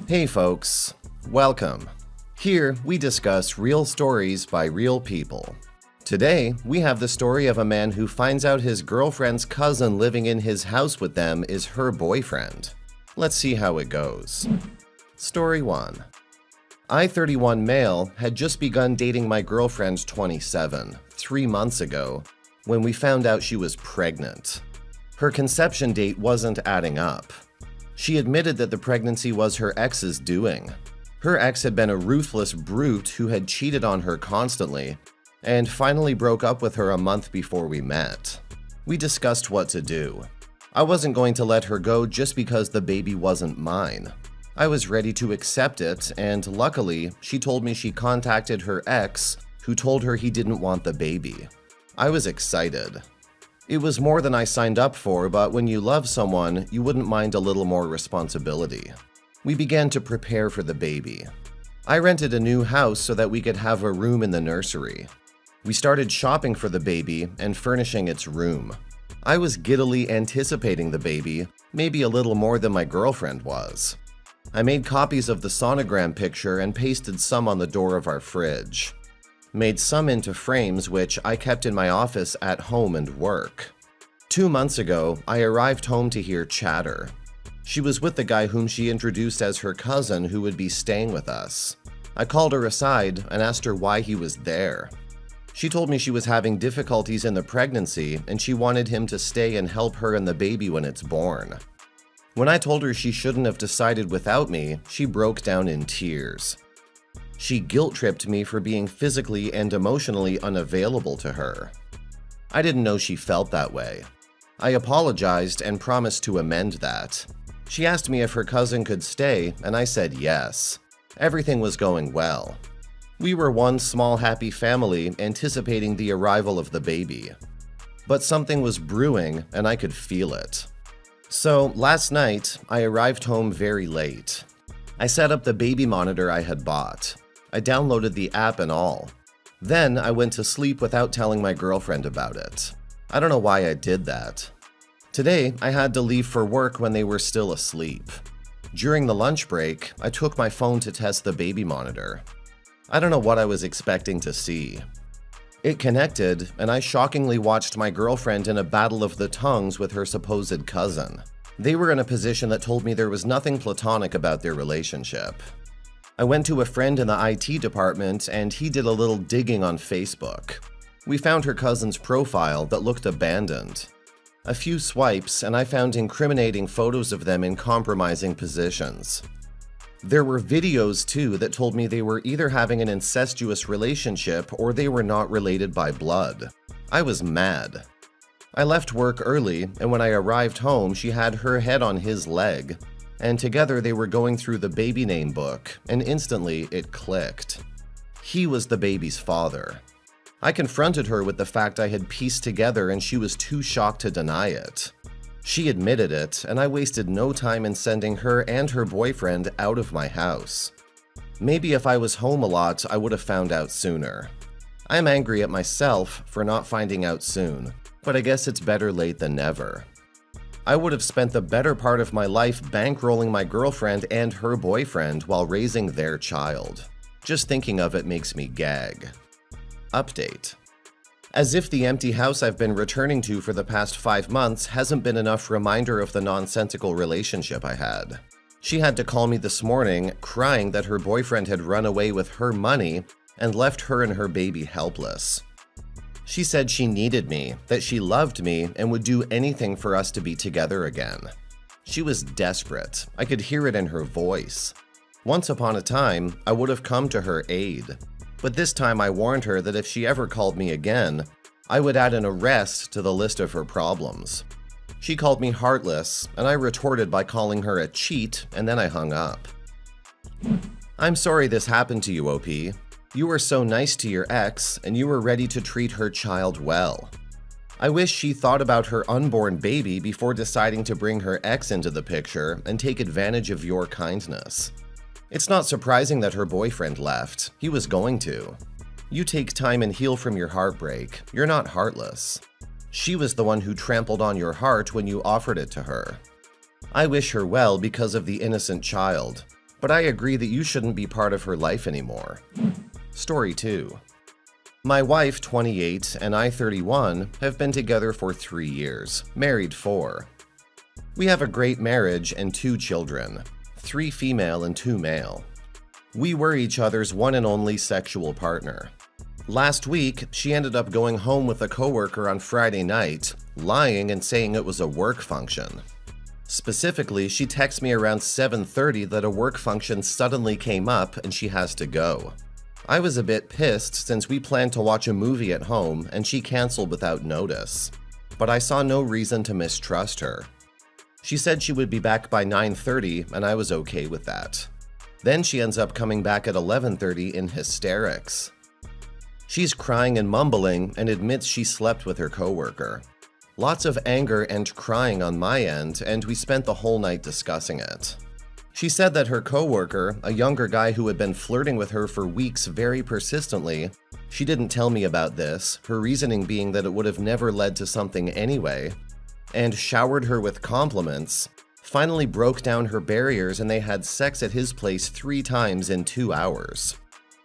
Hey folks, welcome. Here we discuss real stories by real people. Today, we have the story of a man who finds out his girlfriend's cousin living in his house with them is her boyfriend. Let's see how it goes. Story 1. I, 31 male, had just begun dating my girlfriend, 27, 3 months ago, when we found out she was pregnant. Her conception date wasn't adding up. She admitted that the pregnancy was her ex's doing. Her ex had been a ruthless brute who had cheated on her constantly, and finally broke up with her a month before we met. We discussed what to do. I wasn't going to let her go just because the baby wasn't mine. I was ready to accept it, and luckily, she told me she contacted her ex, who told her he didn't want the baby. I was excited. It was more than I signed up for, but when you love someone, you wouldn't mind a little more responsibility. We began to prepare for the baby. I rented a new house so that we could have a room in the nursery. We started shopping for the baby and furnishing its room. I was giddily anticipating the baby, maybe a little more than my girlfriend was. I made copies of the sonogram picture and pasted some on the door of our fridge. Made some into frames which I kept in my office at home and work. 2 months ago, I arrived home to hear chatter. She was with the guy whom she introduced as her cousin who would be staying with us. I called her aside and asked her why he was there. She told me she was having difficulties in the pregnancy and she wanted him to stay and help her and the baby when it's born. When I told her she shouldn't have decided without me, she broke down in tears. She guilt-tripped me for being physically and emotionally unavailable to her. I didn't know she felt that way. I apologized and promised to amend that. She asked me if her cousin could stay, and I said yes. Everything was going well. We were one small happy family anticipating the arrival of the baby. But something was brewing, and I could feel it. So last night, I arrived home very late. I set up the baby monitor I had bought. I downloaded the app and all. Then I went to sleep without telling my girlfriend about it. I don't know why I did that. Today, I had to leave for work when they were still asleep. During the lunch break, I took my phone to test the baby monitor. I don't know what I was expecting to see. It connected, and I shockingly watched my girlfriend in a battle of the tongues with her supposed cousin. They were in a position that told me there was nothing platonic about their relationship. I went to a friend in the IT department and he did a little digging on Facebook. We found her cousin's profile that looked abandoned. A few swipes and I found incriminating photos of them in compromising positions. There were videos too that told me they were either having an incestuous relationship or they were not related by blood. I was mad. I left work early and when I arrived home she had her head on his leg. And together they were going through the baby name book, and instantly it clicked. He was the baby's father. I confronted her with the fact I had pieced together and she was too shocked to deny it. She admitted it, and I wasted no time in sending her and her boyfriend out of my house. Maybe if I was home a lot, I would have found out sooner. I'm angry at myself for not finding out soon, but I guess it's better late than never. I would have spent the better part of my life bankrolling my girlfriend and her boyfriend while raising their child. Just thinking of it makes me gag. Update. As if the empty house I've been returning to for the past 5 months hasn't been enough reminder of the nonsensical relationship I had. She had to call me this morning, crying that her boyfriend had run away with her money and left her and her baby helpless. She said she needed me, that she loved me, and would do anything for us to be together again. She was desperate. I could hear it in her voice. Once upon a time, I would have come to her aid. But this time I warned her that if she ever called me again, I would add an arrest to the list of her problems. She called me Heartless, and I retorted by calling her a cheat, and then I hung up. I'm sorry this happened to you, OP. You were so nice to your ex, and you were ready to treat her child well. I wish she thought about her unborn baby before deciding to bring her ex into the picture and take advantage of your kindness. It's not surprising that her boyfriend left. He was going to. You take time and heal from your heartbreak. You're not heartless. She was the one who trampled on your heart when you offered it to her. I wish her well because of the innocent child, but I agree that you shouldn't be part of her life anymore. Story 2. My wife, 28, and I, 31, have been together for 3 years, married 4. We have a great marriage and 2 children, 3 female and 2 male. We were each other's one and only sexual partner. Last week, she ended up going home with a coworker on Friday night, lying and saying it was a work function. Specifically, she texted me around 7:30 that a work function suddenly came up and she has to go. I was a bit pissed since we planned to watch a movie at home and she canceled without notice, but I saw no reason to mistrust her. She said she would be back by 9:30 and I was okay with that. Then she ends up coming back at 11:30 in hysterics. She's crying and mumbling and admits she slept with her coworker. Lots of anger and crying on my end, and we spent the whole night discussing it. She said that her coworker, a younger guy who had been flirting with her for weeks very persistently, she didn't tell me about this, her reasoning being that it would have never led to something anyway, and showered her with compliments, finally broke down her barriers and they had sex at his place 3 times in 2 hours.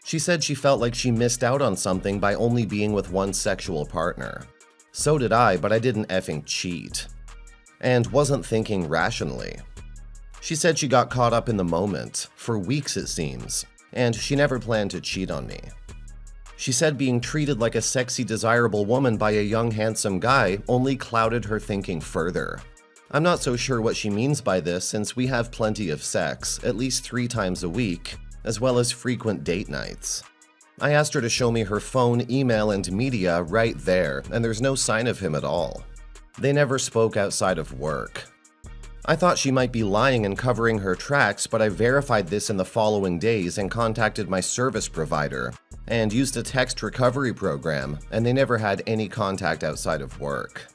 She said she felt like she missed out on something by only being with one sexual partner. So did I, but I didn't effing cheat. And wasn't thinking rationally. She said she got caught up in the moment, for weeks it seems, and she never planned to cheat on me. She said being treated like a sexy, desirable woman by a young, handsome guy only clouded her thinking further. I'm not so sure what she means by this since we have plenty of sex, at least 3 times a week, as well as frequent date nights. I asked her to show me her phone, email, and media right there, and there's no sign of him at all. They never spoke outside of work. I thought she might be lying and covering her tracks, but I verified this in the following days and contacted my service provider, and used a text recovery program, and they never had any contact outside of work.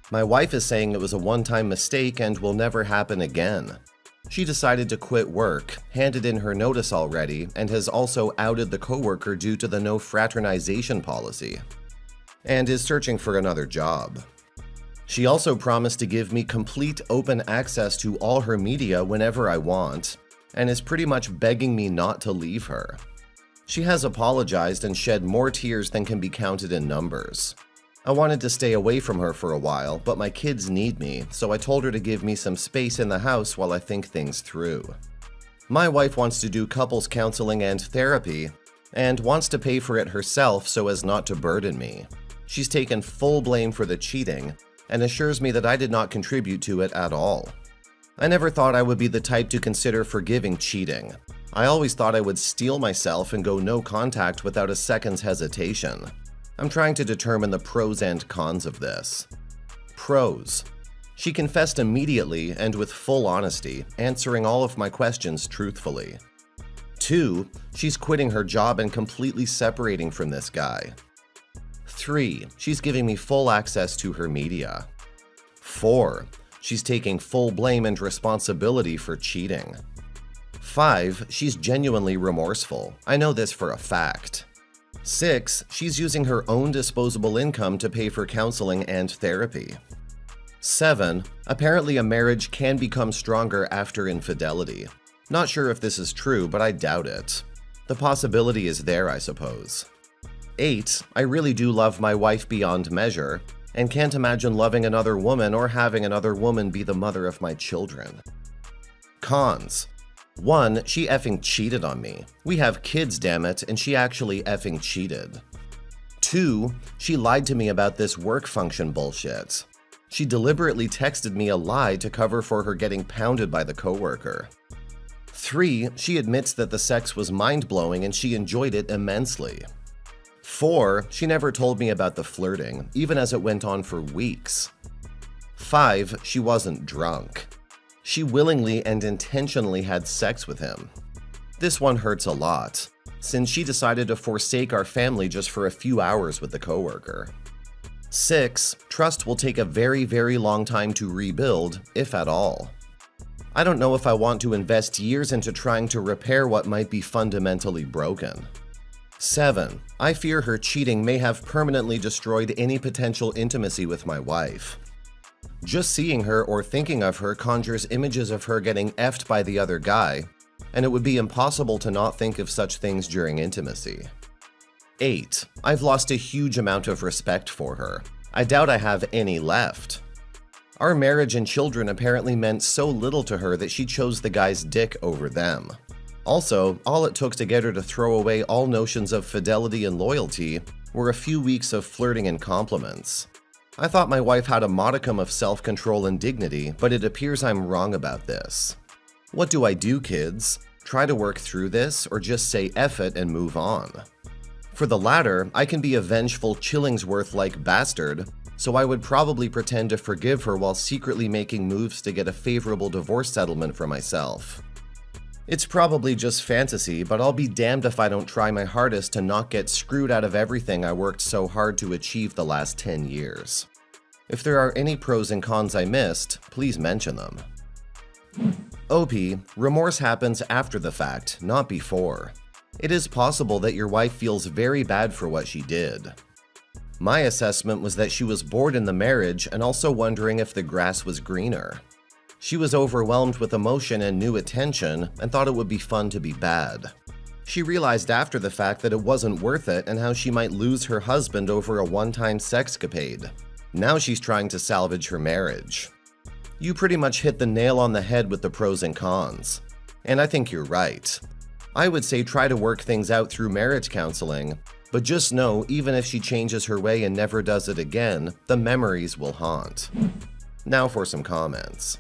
My wife is saying it was a one-time mistake and will never happen again. She decided to quit work, handed in her notice already, and has also outed the coworker due to the no fraternization policy, and is searching for another job. She also promised to give me complete open access to all her media whenever I want, and is pretty much begging me not to leave her. She has apologized and shed more tears than can be counted in numbers. I wanted to stay away from her for a while, but my kids need me, so I told her to give me some space in the house while I think things through. My wife wants to do couples counseling and therapy, and wants to pay for it herself so as not to burden me. She's taken full blame for the cheating, and assures me that I did not contribute to it at all. I never thought I would be the type to consider forgiving cheating. I always thought I would steel myself and go no contact without a second's hesitation. I'm trying to determine the pros and cons of this. Pros. She confessed immediately and with full honesty, answering all of my questions truthfully. 2. She's quitting her job and completely separating from this guy. 3. She's giving me full access to her media. 4. She's taking full blame and responsibility for cheating. 5. She's genuinely remorseful. I know this for a fact. 6. She's using her own disposable income to pay for counseling and therapy. 7. Apparently a marriage can become stronger after infidelity. Not sure if this is true, but I doubt it. The possibility is there, I suppose. 8. I really do love my wife beyond measure, and can't imagine loving another woman or having another woman be the mother of my children. Cons. 1. She effing cheated on me. We have kids, damn it, and she actually effing cheated. 2. She lied to me about this work function bullshit. She deliberately texted me a lie to cover for her getting pounded by the coworker. 3. She admits that the sex was mind-blowing and she enjoyed it immensely. 4. She never told me about the flirting, even as it went on for weeks. 5. She wasn't drunk. She willingly and intentionally had sex with him. This one hurts a lot, since she decided to forsake our family just for a few hours with the coworker. 6. Trust will take a very, very long time to rebuild, if at all. I don't know if I want to invest years into trying to repair what might be fundamentally broken. 7. I fear her cheating may have permanently destroyed any potential intimacy with my wife. Just seeing her or thinking of her conjures images of her getting effed by the other guy, and it would be impossible to not think of such things during intimacy. 8. I've lost a huge amount of respect for her. I doubt I have any left. Our marriage and children apparently meant so little to her that she chose the guy's dick over them. Also, all it took to get her to throw away all notions of fidelity and loyalty were a few weeks of flirting and compliments. I thought my wife had a modicum of self-control and dignity, but it appears I'm wrong about this. What do I do, kids? Try to work through this, or just say F it and move on? For the latter, I can be a vengeful Chillingsworth-like bastard, so I would probably pretend to forgive her while secretly making moves to get a favorable divorce settlement for myself. It's probably just fantasy, but I'll be damned if I don't try my hardest to not get screwed out of everything I worked so hard to achieve the last 10 years. If there are any pros and cons I missed, please mention them. OP, remorse happens after the fact, not before. It is possible that your wife feels very bad for what she did. My assessment was that she was bored in the marriage and also wondering if the grass was greener. She was overwhelmed with emotion and new attention and thought it would be fun to be bad. She realized after the fact that it wasn't worth it and how she might lose her husband over a one-time sexcapade. Now she's trying to salvage her marriage. You pretty much hit the nail on the head with the pros and cons. And I think you're right. I would say try to work things out through marriage counseling, but just know even if she changes her way and never does it again, the memories will haunt. Now for some comments.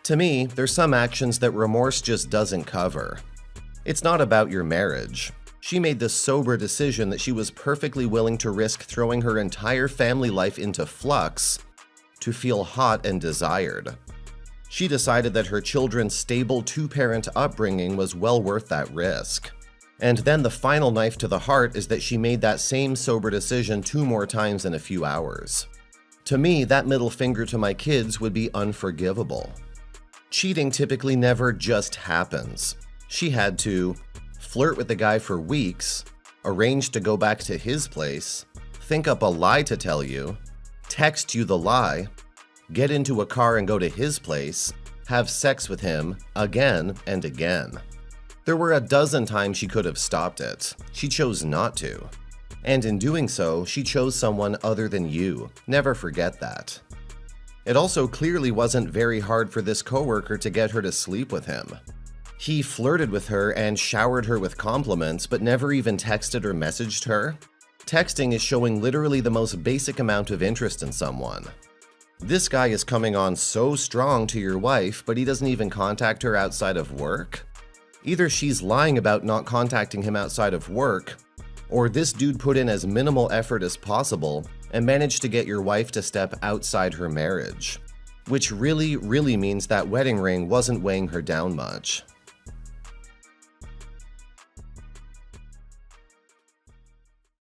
To me, there's some actions that remorse just doesn't cover. It's not about your marriage. She made the sober decision that she was perfectly willing to risk throwing her entire family life into flux to feel hot and desired. She decided that her children's stable two-parent upbringing was well worth that risk. And then the final knife to the heart is that she made that same sober decision 2 more times in a few hours. To me, that middle finger to my kids would be unforgivable. Cheating typically never just happens. She had to flirt with the guy for weeks, arrange to go back to his place, think up a lie to tell you, text you the lie, get into a car and go to his place, have sex with him again and again. There were a dozen times she could have stopped it. She chose not to. And in doing so, she chose someone other than you. Never forget that. It also clearly wasn't very hard for this coworker to get her to sleep with him. He flirted with her and showered her with compliments, but never even texted or messaged her. Texting is showing literally the most basic amount of interest in someone. This guy is coming on so strong to your wife, but he doesn't even contact her outside of work? Either she's lying about not contacting him outside of work, or this dude put in as minimal effort as possible and managed to get your wife to step outside her marriage. Which really means that wedding ring wasn't weighing her down much.